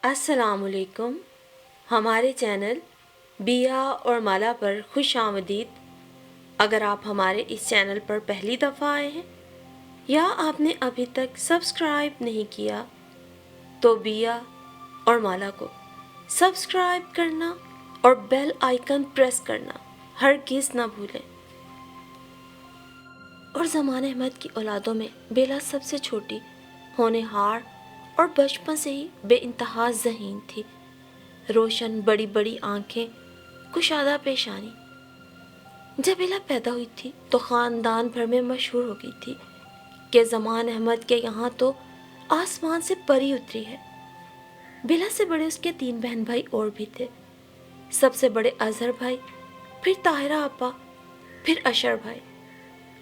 السلام علیکم. ہمارے چینل بیا اور مالا پر خوش آمدید. اگر آپ ہمارے اس چینل پر پہلی دفعہ آئے ہیں یا آپ نے ابھی تک سبسکرائب نہیں کیا تو بیا اور مالا کو سبسکرائب کرنا اور بیل آئیکن پریس کرنا ہرگز نہ بھولیں. اور زمان احمد کی اولادوں میں بیلا سب سے چھوٹی، ہونہار اور بچپن سے ہی بے انتہا ذہین تھی. روشن بڑی بڑی آنکھیں، کشادہ پیشانی. جب بیلا پیدا ہوئی تھی تو خاندان بھر میں مشہور ہو گئی تھی کہ زمان احمد کے یہاں تو آسمان سے پری اتری ہے. بیلا سے بڑے اس کے 3 بہن بھائی اور بھی تھے. سب سے بڑے اظہر بھائی، پھر طاہرہ آپا، پھر اشر بھائی.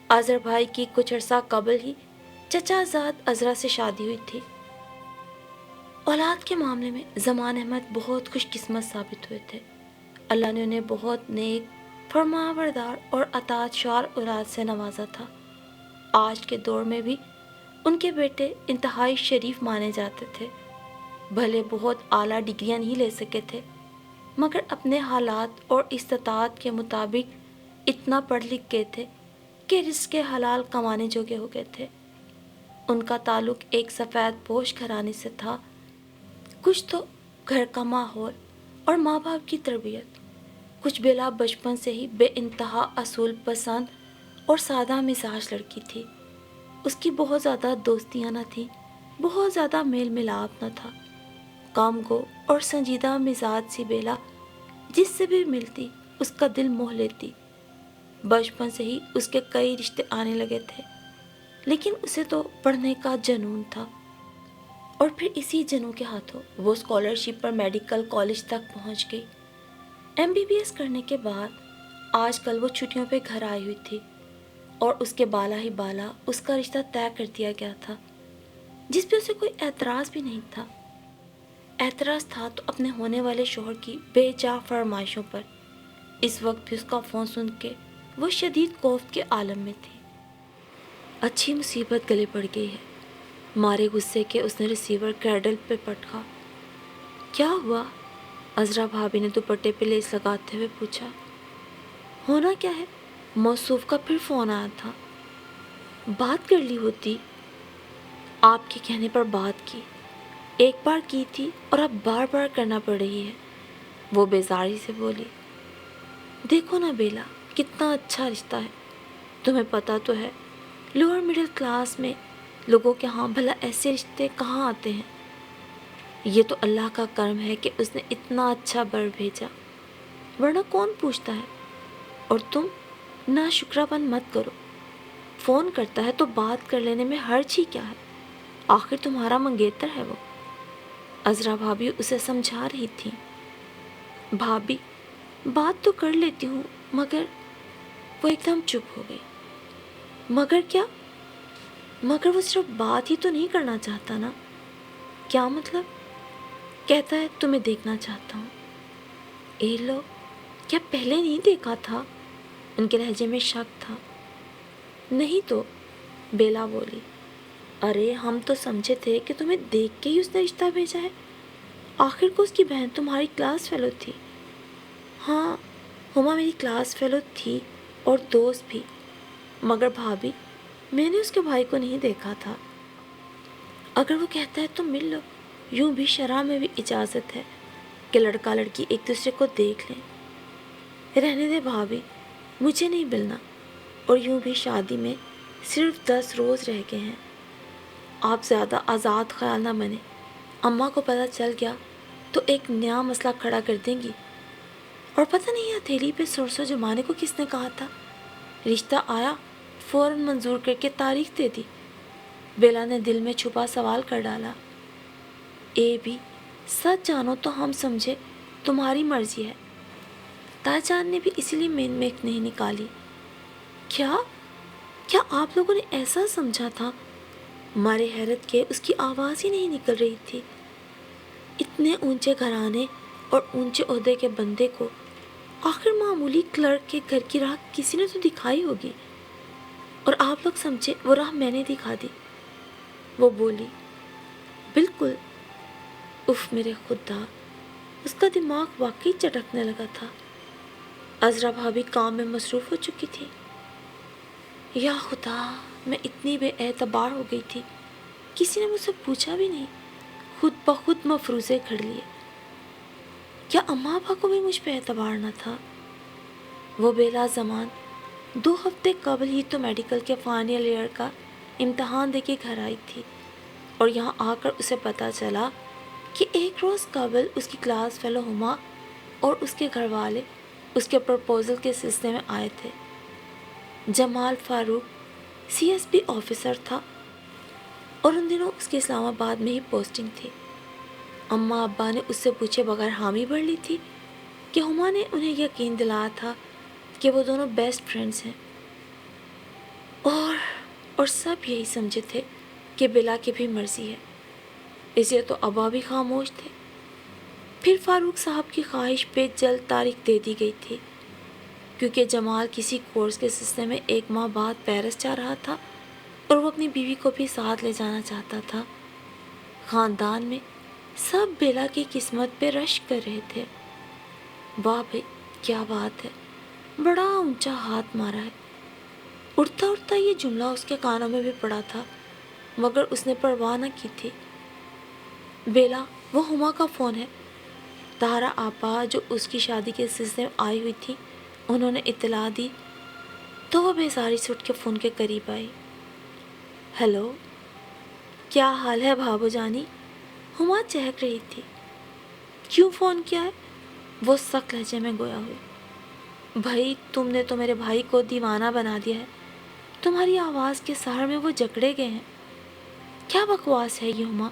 اظہر بھائی کی کچھ عرصہ قبل ہی چچا زاد عذرا سے شادی ہوئی تھی. اولاد کے معاملے میں زمان احمد بہت خوش قسمت ثابت ہوئے تھے. اللہ نے انہیں بہت نیک، فرمانبردار اور اطاعت شعار اولاد سے نوازا تھا. آج کے دور میں بھی ان کے بیٹے انتہائی شریف مانے جاتے تھے. بھلے بہت اعلیٰ ڈگریاں نہیں لے سکے تھے، مگر اپنے حالات اور استطاعت کے مطابق اتنا پڑھ لکھ گئے تھے کہ رزق حلال کمانے جوگے ہو گئے تھے. ان کا تعلق ایک سفید پوش گھرانے سے تھا. کچھ تو گھر کا ماحول اور ماں باپ کی تربیت، کچھ بیلا بچپن سے ہی بے انتہا اصول پسند اور سادہ مزاج لڑکی تھی. اس کی بہت زیادہ دوستیاں نہ تھیں، بہت زیادہ میل ملاپ نہ تھا. کام گو اور سنجیدہ مزاج سی بیلا جس سے بھی ملتی اس کا دل موہ لیتی. بچپن سے ہی اس کے کئی رشتے آنے لگے تھے، لیکن اسے تو پڑھنے کا جنون تھا. اور پھر اسی جنوں کے ہاتھوں وہ اسکالرشپ پر میڈیکل کالج تک پہنچ گئی. MBBS کرنے کے بعد آج کل وہ چھٹیوں پہ گھر آئی ہوئی تھی اور اس کے بالا ہی بالا اس کا رشتہ طے کر دیا گیا تھا، جس پہ اسے کوئی اعتراض بھی نہیں تھا. اعتراض تھا تو اپنے ہونے والے شوہر کی بے جا فرمائشوں پر. اس وقت بھی اس کا فون سن کے وہ شدید کوفت کے عالم میں تھی. اچھی مصیبت گلے پڑ گئی ہے. مارے غصے کے اس نے ریسیور کریڈل پہ پٹکا. کیا ہوا؟ عذرا بھابھی نے دوپٹے پہ لیس لگاتے ہوئے پوچھا. ہونا کیا ہے؟ موصوف کا پھر فون آیا تھا. بات کر لی ہوتی. آپ کے کہنے پر بات کی. ایک بار کی تھی اور اب بار بار کرنا پڑ رہی ہے، وہ بیزاری سے بولی. دیکھو نا بیلا، کتنا اچھا رشتہ ہے. تمہیں پتہ تو ہے لوور مڈل کلاس میں لوگوں کے ہاں بھلا ایسے رشتے کہاں آتے ہیں. یہ تو اللہ کا کرم ہے کہ اس نے اتنا اچھا بر بھیجا، ورنہ کون پوچھتا ہے. اور تم ناشکرا پن مت کرو. فون کرتا ہے تو بات کر لینے میں حرج ہی کیا ہے؟ آخر تمہارا منگیتر ہے وہ. عذرا بھابھی اسے سمجھا رہی تھی. بھابھی بات تو کر لیتی ہوں، مگر. وہ ایک دم چپ ہو گئی. مگر کیا؟ مگر وہ صرف بات ہی تو نہیں کرنا چاہتا نا. کیا مطلب؟ کہتا ہے تمہیں دیکھنا چاہتا ہوں. اے لو، کیا پہلے نہیں دیکھا تھا؟ ان کے لہجے میں شک تھا. نہیں تو، بیلا بولی. ارے ہم تو سمجھے تھے کہ تمہیں دیکھ کے ہی اس نے رشتہ بھیجا ہے. آخر کو اس کی بہن تمہاری کلاس فیلو تھی. ہاں، ہما میری کلاس فیلو تھی اور دوست بھی، مگر بھابھی میں نے اس کے بھائی کو نہیں دیکھا تھا. اگر وہ کہتا ہے تو مل لو. یوں بھی شرع میں بھی اجازت ہے کہ لڑکا لڑکی ایک دوسرے کو دیکھ لیں. رہنے دے بھابھی، مجھے نہیں ملنا. اور یوں بھی شادی میں صرف 10 روز رہ گئے ہیں. آپ زیادہ آزاد خیال نہ بنے. اماں کو پتہ چل گیا تو ایک نیا مسئلہ کھڑا کر دیں گی. اور پتہ نہیں ہتھیلی پہ سرسوں جمانے کو کس نے کہا تھا. رشتہ آیا فوراً منظور کر کے تاریخ دے دی. بیلا نے دل میں چھپا سوال کر ڈالا. اے بھی سچ جانو تو ہم سمجھے تمہاری مرضی ہے. تاج جان نے بھی اسی لیے مین میک نہیں نکالی. کیا آپ لوگوں نے ایسا سمجھا تھا؟ مارے حیرت کے اس کی آواز ہی نہیں نکل رہی تھی. اتنے اونچے گھرانے اور اونچے عہدے کے بندے کو آخر معمولی کلرک کے گھر کی راہ کسی نے تو دکھائی ہوگی، اور آپ لوگ سمجھے وہ راہ میں نے دکھا دی. وہ بولی. بالکل، اف میرے خدا، اس کا دماغ واقعی چٹکنے لگا تھا۔ عذرا بھابھی کام میں مصروف ہو چکی تھی۔ یا خدا، میں اتنی بے اعتبار ہو گئی تھی، کسی نے مجھ سے پوچھا بھی نہیں، خود بخود مفروضے کھڑ لیے۔ کیا اماں ابا کو بھی مجھ پہ اعتبار نہ تھا؟ وہ بیلا زمان 2 ہفتے قبل ہی تو میڈیکل کے فائنل ایئر کا امتحان دے کے گھر آئی تھی، اور یہاں آ کر اسے پتہ چلا کہ ایک روز قبل اس کی کلاس فیلو ہما اور اس کے گھر والے اس کے پرپوزل کے سلسلے میں آئے تھے۔ جمال فاروق CSP آفیسر تھا اور ان دنوں اس کی اسلام آباد میں ہی پوسٹنگ تھی۔ اماں ابا نے اس سے پوچھے بغیر حامی بھر لی تھی کہ ہما نے انہیں یقین دلایا تھا کہ وہ دونوں بیسٹ فرینڈز ہیں، اور سب یہی سمجھے تھے کہ بلا کی بھی مرضی ہے، اس لیے تو ابا بھی خاموش تھے۔ پھر فاروق صاحب کی خواہش پہ جلد تاریخ دے دی گئی تھی، کیونکہ جمال کسی کورس کے سلسلے میں 1 ماہ بعد پیرس جا رہا تھا اور وہ اپنی بیوی کو بھی ساتھ لے جانا چاہتا تھا۔ خاندان میں سب بیلا کی قسمت پہ رشک کر رہے تھے۔ واہ بھائی، کیا بات ہے، بڑا اونچا ہاتھ مارا ہے۔ اڑتا اڑتا یہ جملہ اس کے کانوں میں بھی پڑا تھا، مگر اس نے پرواہ نہ کی تھی۔ بیلا، وہ ہما کا فون ہے۔ طاہرہ آپا جو اس کی شادی کے سلسلے میں آئی ہوئی تھی، انہوں نے اطلاع دی تو وہ بیزاری سے اٹھ کے فون کے قریب آئی۔ ہیلو، کیا حال ہے بھابو جانی؟ ہما چہک رہی تھی۔ کیوں فون کیا ہے؟ وہ سخت لہجے میں گویا ہوئی۔ بھائی، تم نے تو میرے بھائی کو دیوانہ بنا دیا ہے، تمہاری آواز کے سہر میں وہ جکڑے گئے ہیں۔ کیا بکواس ہے یہ ہما؟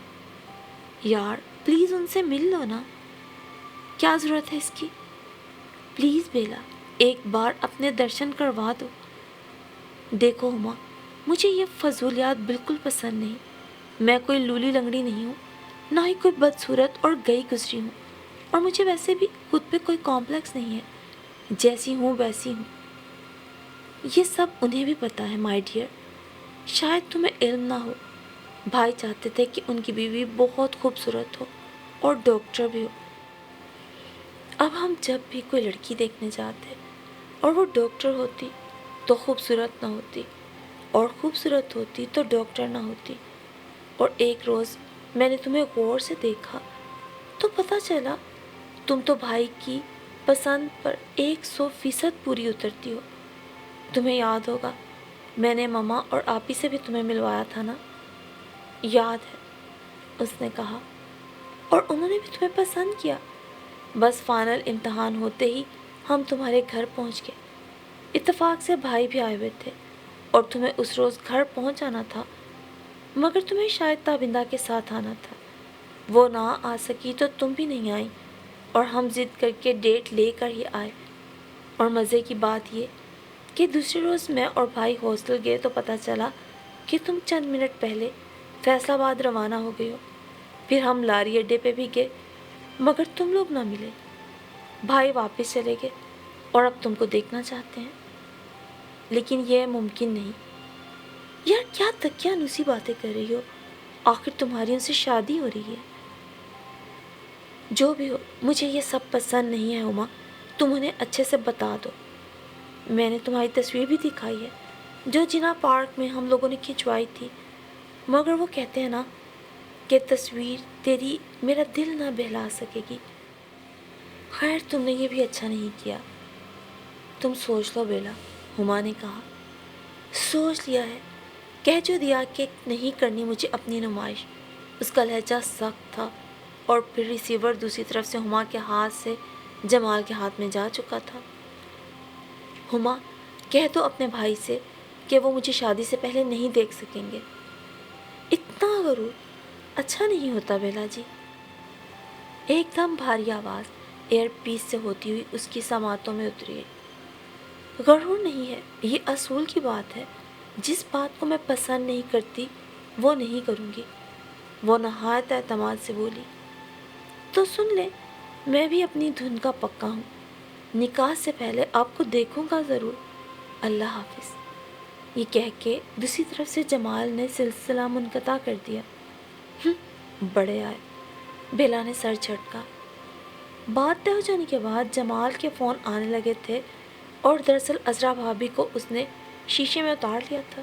یار پلیز ان سے مل لو نا، کیا ضرورت ہے اس کی؟ پلیز بیلا، ایک بار اپنے درشن کروا دو۔ دیکھو ہما، مجھے یہ فضولیات بالکل پسند نہیں۔ میں کوئی لولی لنگڑی نہیں ہوں، نہ ہی کوئی بدصورت اور گئی گزری ہوں، اور مجھے ویسے بھی خود پہ کوئی کمپلیکس نہیں ہے، جیسی ہوں ویسی ہوں۔ یہ سب انہیں بھی پتا ہے مائی ڈیئر، شاید تمہیں علم نہ ہو۔ بھائی چاہتے تھے کہ ان کی بیوی بہت خوبصورت ہو اور ڈاکٹر بھی ہو۔ اب ہم جب بھی کوئی لڑکی دیکھنے جاتے اور وہ ڈاکٹر ہوتی تو خوبصورت نہ ہوتی، اور خوبصورت ہوتی تو ڈاکٹر نہ ہوتی۔ اور ایک روز میں نے تمہیں غور سے دیکھا تو پتہ چلا تم تو بھائی کی پسند پر 100% پوری اترتی ہو۔ تمہیں یاد ہوگا میں نے مما اور آپی سے بھی تمہیں ملوایا تھا نا؟ یاد ہے، اس نے کہا، اور انہوں نے بھی تمہیں پسند کیا۔ بس فائنل امتحان ہوتے ہی ہم تمہارے گھر پہنچ گئے۔ اتفاق سے بھائی بھی آئے ہوئے تھے اور تمہیں اس روز گھر پہنچ جانا تھا، مگر تمہیں شاید تابندہ کے ساتھ آنا تھا۔ وہ نہ آ سکی تو تم بھی نہیں آئی، اور ہم ضد کر کے ڈیٹ لے کر ہی آئے۔ اور مزے کی بات یہ کہ دوسرے روز میں اور بھائی ہاسٹل گئے تو پتہ چلا کہ تم چند منٹ پہلے فیصل آباد روانہ ہو گئے ہو۔ پھر ہم لاری اڈے پہ بھی گئے، مگر تم لوگ نہ ملے۔ بھائی واپس چلے گئے اور اب تم کو دیکھنا چاہتے ہیں، لیکن یہ ممکن نہیں۔ یار کیا دقیانوسی باتیں کر رہی ہو؟ آخر تمہاری ان سے شادی ہو رہی ہے۔ جو بھی ہو، مجھے یہ سب پسند نہیں ہے ہما، تم انہیں اچھے سے بتا دو۔ میں نے تمہاری تصویر بھی دکھائی ہے جو جنا پارک میں ہم لوگوں نے کھنچوائی تھی، مگر وہ کہتے ہیں نا کہ تصویر تیری میرا دل نہ بہلا سکے گی۔ خیر، تم نے یہ بھی اچھا نہیں کیا۔ تم سوچ لو بیلا، ہما نے کہا۔ سوچ لیا ہے، کہہ جو دیا کہ نہیں کرنی مجھے اپنی نمائش۔ اس کا لہجہ سخت تھا، اور پھر ریسیور دوسری طرف سے ہما کے ہاتھ سے جمال کے ہاتھ میں جا چکا تھا۔ ہما، کہہ دو اپنے بھائی سے کہ وہ مجھے شادی سے پہلے نہیں دیکھ سکیں گے۔ اتنا غرور اچھا نہیں ہوتا بیلا جی۔ ایک دم بھاری آواز ایئر پیس سے ہوتی ہوئی اس کی سماعتوں میں اتری۔ غرور نہیں ہے، یہ اصول کی بات ہے۔ جس بات کو میں پسند نہیں کرتی وہ نہیں کروں گی۔ وہ نہایت اعتماد سے بولی۔ تو سن لے، میں بھی اپنی دھن کا پکا ہوں، نکاح سے پہلے آپ کو دیکھوں گا ضرور۔ اللہ حافظ۔ یہ کہہ کے دوسری طرف سے جمال نے سلسلہ منقطع کر دیا۔ بڑے آئے۔ بیلا نے سر جھٹکا۔ بات طے ہو جانے کے بعد جمال کے فون آنے لگے تھے اور دراصل عذرا بھابھی کو اس نے شیشے میں اتار لیا تھا۔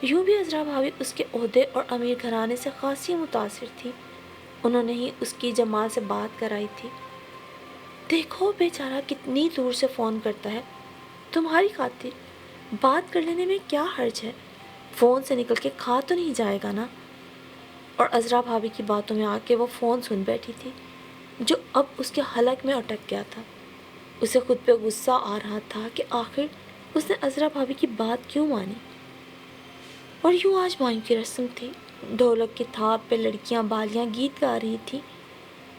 یوں بھی عذرا بھابھی اس کے عہدے اور امیر گھرانے سے خاصی متاثر تھی، انہوں نے ہی اس کی جمال سے بات کرائی تھی۔ دیکھو بیچارہ کتنی دور سے فون کرتا ہے، تمہاری خاطر بات کر لینے میں کیا حرج ہے، فون سے نکل کے کھا تو نہیں جائے گا نا۔ اور عذرا بھابھی کی باتوں میں آ کے وہ فون سن بیٹھی تھی جو اب اس کے حلق میں اٹک گیا تھا۔ اسے خود پہ غصہ آ رہا تھا کہ آخر اس نے عذرا بھابھی کی بات کیوں مانی۔ اور یوں آج مایوں کی رسم تھی، ڈھولک کی تھاپ پہ لڑکیاں بالیاں گیت گا رہی تھی،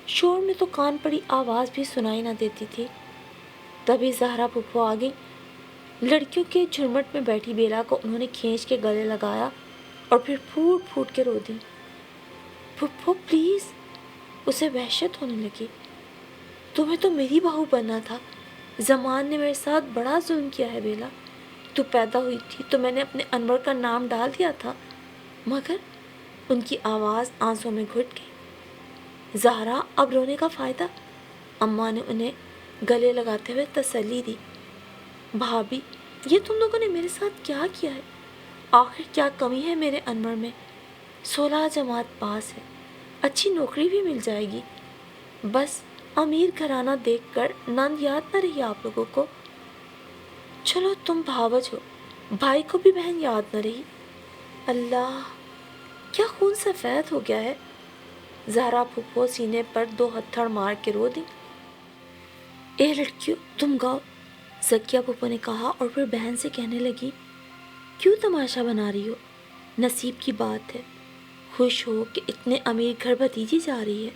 شور میں تو کان پڑی آواز بھی سنائی نہ دیتی تھی۔ تبھی زہرا پھپھو آ گئی۔ لڑکیوں کے جھرمٹ میں بیٹھی بیلا کو انہوں نے کھینچ کے گلے لگایا اور پھر پھوٹ پھوٹ کے رو دی۔ پھپھو پلیز، اسے وحشت ہونے لگی، تمہیں تو میری بہو بننا تھا، زمان نے میرے ساتھ بڑا ظلم کیا ہے بیلا، تو پیدا ہوئی تھی تو میں نے اپنے انور کا نام ڈال دیا تھا، مگر ان کی آواز آنسوں میں گھٹ گئی۔ زہرا اب رونے کا فائدہ؟ اماں نے انہیں گلے لگاتے ہوئے تسلی دی۔ بھابھی، یہ تم لوگوں نے میرے ساتھ کیا کیا ہے؟ آخر کیا کمی ہے میرے انور میں؟ 16 جماعت پاس ہے، اچھی نوکری بھی مل جائے گی، بس امیر گھرانہ دیکھ کر نند یاد نہ رہی آپ لوگوں کو؟ چلو تم بھاوج ہو، بھائی کو بھی بہن یاد نہ رہی؟ اللہ، کیا خون سفید ہو گیا ہے؟ زہرا پھپھو سینے پر 2 ہتھڑ مار کے رو دی۔ اے لڑکیوں تم گاؤ، زکیہ پھپھو نے کہا اور پھر بہن سے کہنے لگی، کیوں تماشا بنا رہی ہو؟ نصیب کی بات ہے، خوش ہو کہ اتنے امیر گھر بھتیجی جا رہی ہے۔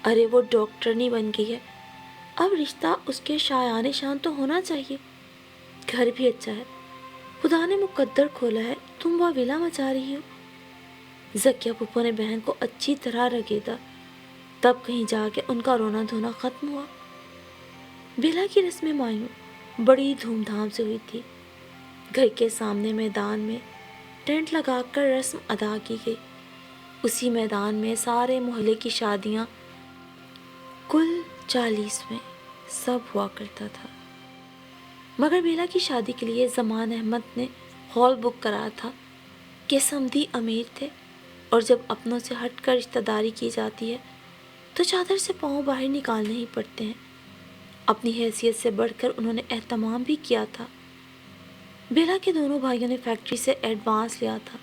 ارے وہ ڈاکٹرنی بن گئی ہے، اب رشتہ اس کے شایان شان تو ہونا چاہیے، گھر بھی اچھا ہے، خدا نے مقدر کھولا ہے، تم وہ ویلا مچا رہی ہو۔ زکیہ پھپھو نے بہن کو اچھی طرح رگیدا، تب کہیں جا کے ان کا رونا دھونا ختم ہوا۔ بیلا کی رسم مایوں بڑی دھوم دھام سے ہوئی تھی۔ گھر کے سامنے میدان میں ٹینٹ لگا کر رسم ادا کی گئی۔ اسی میدان میں سارے محلے کی شادیاں، کل 40 میں، سب ہوا کرتا تھا۔ مگر بیلا کی شادی کے لیے زمان احمد نے ہال بک کرایا تھا کہ سمدھی امیر تھے، اور جب اپنوں سے ہٹ کر رشتہ داری کی جاتی ہے تو چادر سے پاؤں باہر نکالنے ہی پڑتے ہیں۔ اپنی حیثیت سے بڑھ کر انہوں نے اہتمام بھی کیا تھا۔ بیلا کے دونوں بھائیوں نے فیکٹری سے ایڈوانس لیا تھا،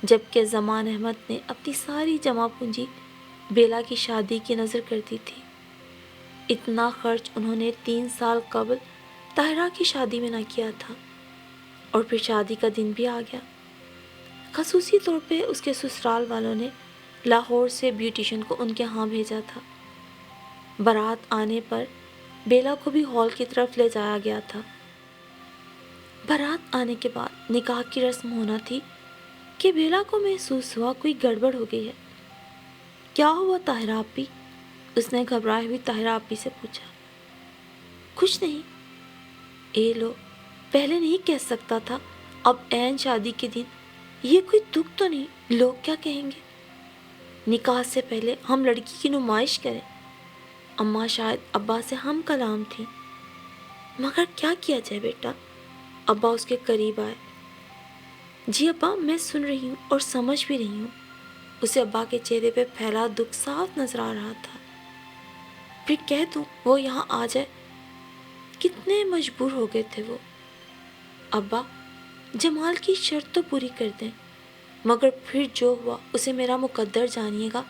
جبکہ زمان احمد نے اپنی ساری جمع پونجی بیلا کی شادی کی نظر کر دی تھی۔ اتنا خرچ انہوں نے 3 سال قبل طاہرہ کی شادی میں نہ کیا تھا، اور پھر شادی کا دن بھی آ گیا۔ خصوصی طور پہ اس کے سسرال والوں نے لاہور سے بیوٹیشن کو ان کے ہاں بھیجا تھا۔ بارات آنے پر بیلا کو بھی ہال کی طرف لے جایا گیا تھا۔ بارات آنے کے بعد نکاح کی رسم ہونا تھی کہ بیلا کو محسوس ہوا کوئی گڑبڑ ہو گئی ہے۔ کیا ہوا طاہرہ آپی؟ اس نے گھبرائے ہوئی طاہرہ آپی سے پوچھا۔ کچھ نہیں۔ اے لو، پہلے نہیں کہہ سکتا تھا، اب عین شادی کے دن یہ کوئی دکھ تو نہیں، لوگ کیا کہیں گے؟ نکاح سے پہلے ہم لڑکی کی نمائش کریں۔ اماں شاید ابا سے ہم کلام تھی، مگر کیا کیا جائے بیٹا؟ ابا اس کے قریب آئے۔ جی ابا، میں سن رہی ہوں اور سمجھ بھی رہی ہوں۔ اسے ابا کے چہرے پہ پھیلا دکھ صاف نظر آ رہا تھا۔ پھر کہہ دوں وہ یہاں آ جائے؟ کتنے مجبور ہو گئے تھے وہ۔ ابا، جمال کی شرط تو پوری کر دیں، مگر پھر جو ہوا اسے میرا مقدر جانیے گا،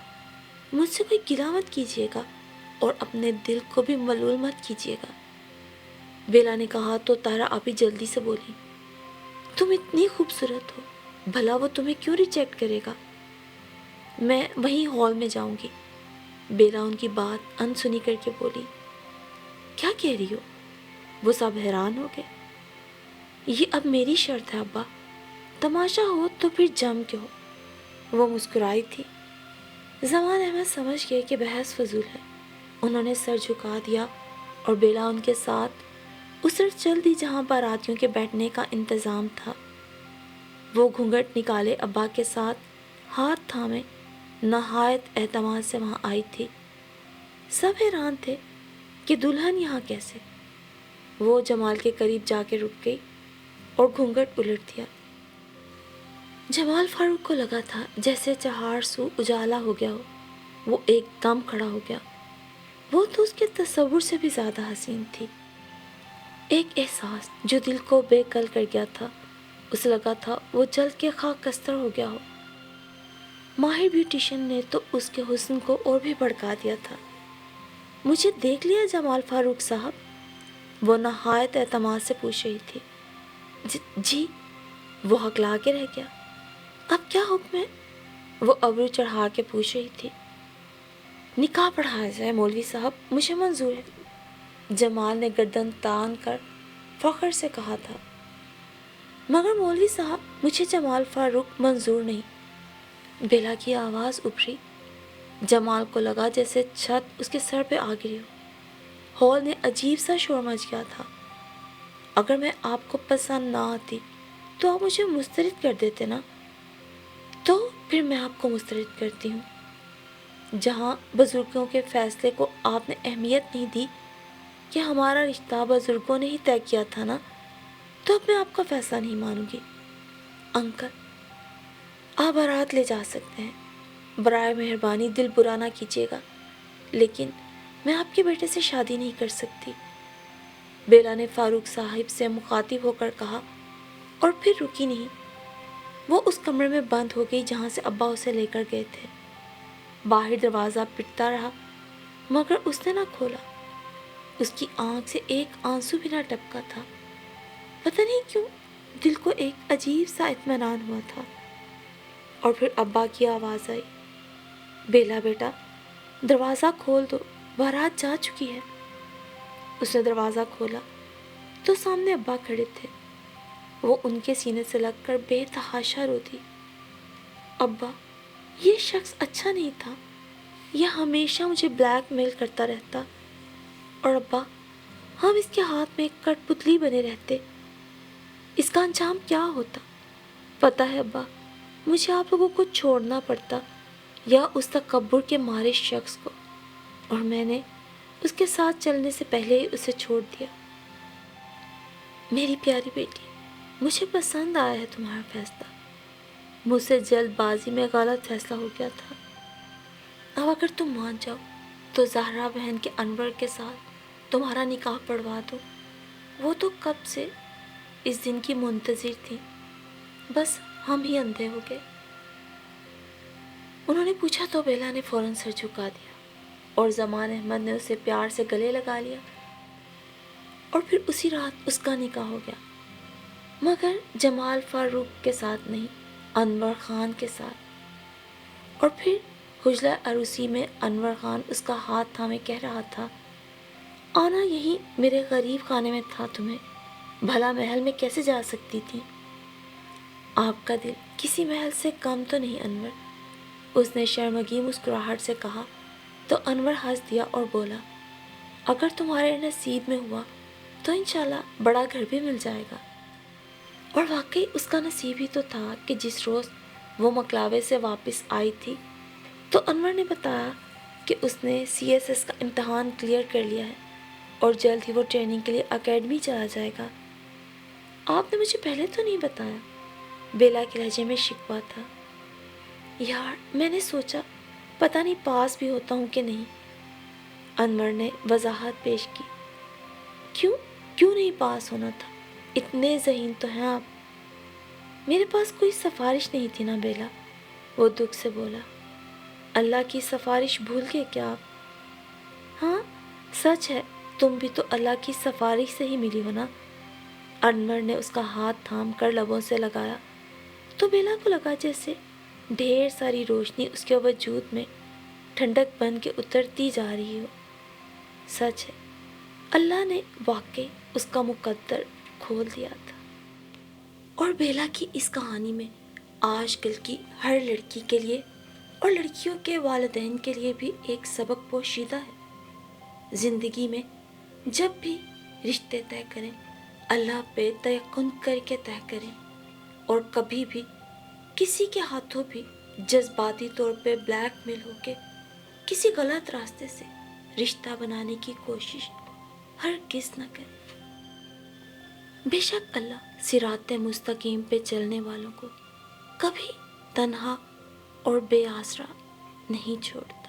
مجھ سے کوئی گلہ مت کیجیے گا اور اپنے دل کو بھی ملول مت کیجیے گا۔ بیلا نے کہا تو طاہرہ آپی جلدی سے بولی، تم اتنی خوبصورت ہو، بھلا وہ تمہیں کیوں ریجیکٹ کرے گا؟ میں وہیں ہال میں جاؤں گی۔ بیلا ان کی بات انسنی کر کے بولی، کیا کہہ رہی ہو؟ وہ سب حیران ہو گئے۔ یہ اب میری شرط ہے ابا، تماشا ہو تو پھر جم کے ہو۔ وہ مسکرائی تھی۔ زمان احمد سمجھ گئے کہ بحث فضول ہے، انہوں نے سر جھکا دیا اور بیلا ان کے ساتھ اس طرف چل دی جہاں باراتیوں کے بیٹھنے کا انتظام تھا۔ وہ گھونگھٹ نکالے ابا کے ساتھ ہاتھ تھامے نہایت اعتماد سے وہاں آئی تھی۔ سب حیران تھے کہ دلہن یہاں کیسے؟ وہ جمال کے قریب جا کے رک گئی اور گھونگھٹ الٹ دیا۔ جمال فاروق کو لگا تھا جیسے چہار سو اجالا ہو گیا ہو۔ وہ ایک دم کھڑا ہو گیا۔ وہ تو اس کے تصور سے بھی زیادہ حسین تھی۔ ایک احساس جو دل کو بے کل کر گیا تھا، اسے لگا تھا وہ جل کے خاک کستر ہو گیا ہو۔ ماہر بیوٹیشن نے تو اس کے حسن کو اور بھی بھڑکا دیا تھا۔ مجھے دیکھ لیا جمال فاروق صاحب؟ وہ نہایت اعتماد سے پوچھ رہی تھی۔ جی، وہ ہکلا کے رہ گیا۔ اب کیا حکم ہے؟ وہ ابرو چڑھا کے پوچھ رہی تھی۔ نکاح پڑھایا جائے مولوی صاحب، مجھے منظور ہے، جمال نے گردن تان کر فخر سے کہا تھا۔ مگر مولوی صاحب، مجھے جمال فاروق منظور نہیں، بیلا کی آواز ابھری۔ جمال کو لگا جیسے چھت اس کے سر پہ آ گری ہو۔ ہال میں عجیب سا شور مچ گیا تھا۔ اگر میں آپ کو پسند نہ آتی تو آپ مجھے مسترد کر دیتے نا؟ تو پھر میں آپ کو مسترد کرتی ہوں۔ جہاں بزرگوں کے فیصلے کو آپ نے اہمیت نہیں دی کہ ہمارا رشتہ بزرگوں نے ہی طے کیا تھا نا، تو اب میں آپ کا فیصلہ نہیں مانوں گی۔ انکل، آپ بارات لے جا سکتے ہیں، برائے مہربانی دل برا نہ کیجیے گا، لیکن میں آپ کے بیٹے سے شادی نہیں کر سکتی، بیلا نے فاروق صاحب سے مخاطب ہو کر کہا، اور پھر رکی نہیں۔ وہ اس کمرے میں بند ہو گئی جہاں سے ابا اسے لے کر گئے تھے۔ باہر دروازہ پٹتا رہا مگر اس نے نہ کھولا۔ اس کی آنکھ سے ایک آنسو بھی نہ ٹپکا تھا۔ پتہ نہیں کیوں دل کو ایک عجیب سا اطمینان ہوا تھا۔ اور پھر ابا کی آواز آئی، بیلا بیٹا، دروازہ کھول دو، بارات جا چکی ہے۔ اس نے دروازہ کھولا تو سامنے ابا کھڑے تھے۔ وہ ان کے سینے سے لگ کر بے تحاشا رو دی۔ ابا، یہ شخص اچھا نہیں تھا، یہ ہمیشہ مجھے بلیک میل کرتا رہتا، اور ابا، ہم اس کے ہاتھ میں ایک کٹ پتلی بنے رہتے، اس کا انجام کیا ہوتا؟ پتہ ہے ابا، مجھے آپ لوگوں کو چھوڑنا پڑتا یا اس تکبر کے مارے شخص کو، اور میں نے اس کے ساتھ چلنے سے پہلے ہی اسے چھوڑ دیا۔ میری پیاری بیٹی، مجھے پسند آیا ہے تمہارا فیصلہ۔ مجھ سے جلد بازی میں غلط فیصلہ ہو گیا تھا۔ اب اگر تم مان جاؤ تو زہرا بہن کے انور کے ساتھ تمہارا نکاح پڑھوا دو۔ وہ تو کب سے اس دن کی منتظر تھی، بس ہم ہی اندھے ہو گئے۔ انہوں نے پوچھا تو بیلا نے فوراً سر جھکا دیا اور زمان احمد نے اسے پیار سے گلے لگا لیا، اور پھر اسی رات اس کا نکاح ہو گیا، مگر جمال فاروق کے ساتھ نہیں، انور خان کے ساتھ۔ اور پھر حجلہ عروسی میں انور خان اس کا ہاتھ تھامے کہہ رہا تھا، آنا یہی میرے غریب خانے میں تھا تمہیں، بھلا محل میں کیسے جا سکتی تھی؟ آپ کا دل کسی محل سے کم تو نہیں انور، اس نے شرمگی مسکراہٹ سے کہا تو انور ہنس دیا اور بولا، اگر تمہارے نصیب میں ہوا تو انشاءاللہ بڑا گھر بھی مل جائے گا۔ اور واقعی اس کا نصیب ہی تو تھا کہ جس روز وہ مکلاوے سے واپس آئی تھی تو انور نے بتایا کہ اس نے CSS کا امتحان کلیئر کر لیا ہے اور جلد ہی وہ ٹریننگ کے لیے اکیڈمی چلا جائے گا۔ آپ نے مجھے پہلے تو نہیں بتایا، بیلا کے لہجے میں شکوہ تھا۔ یار، میں نے سوچا پتہ نہیں پاس بھی ہوتا ہوں کہ نہیں، انور نے وضاحت پیش کی۔ کیوں نہیں پاس ہونا تھا؟ اتنے ذہین تو ہیں آپ۔ میرے پاس کوئی سفارش نہیں تھی نا بیلا، وہ دکھ سے بولا۔ اللہ کی سفارش بھول گئے کیا آپ؟ ہاں سچ ہے، تم بھی تو اللہ کی سفارش سے ہی ملی ہو نا۔ انور نے اس کا ہاتھ تھام کر لبوں سے لگایا تو بیلا کو لگا جیسے ڈھیر ساری روشنی اس کے وجود میں ٹھنڈک بن کے اترتی جا رہی ہو۔ سچ ہے، اللہ نے واقعی اس کا مقدر کھول دیا تھا۔ اور بیلا کی اس کہانی میں آج کل کی ہر لڑکی کے لیے اور لڑکیوں کے والدین کے لیے بھی ایک سبق پوشیدہ ہے۔ زندگی میں جب بھی رشتے طے کریں، اللہ پہ تیقن کر کے طے کریں، اور کبھی بھی کسی کے ہاتھوں بھی جذباتی طور پہ بلیک میل ہو کے کسی غلط راستے سے رشتہ بنانے کی کوشش ہرگز نہ کریں۔ بے شک اللہ صراط مستقیم پہ چلنے والوں کو کبھی تنہا اور بے آسرا نہیں چھوڑتا۔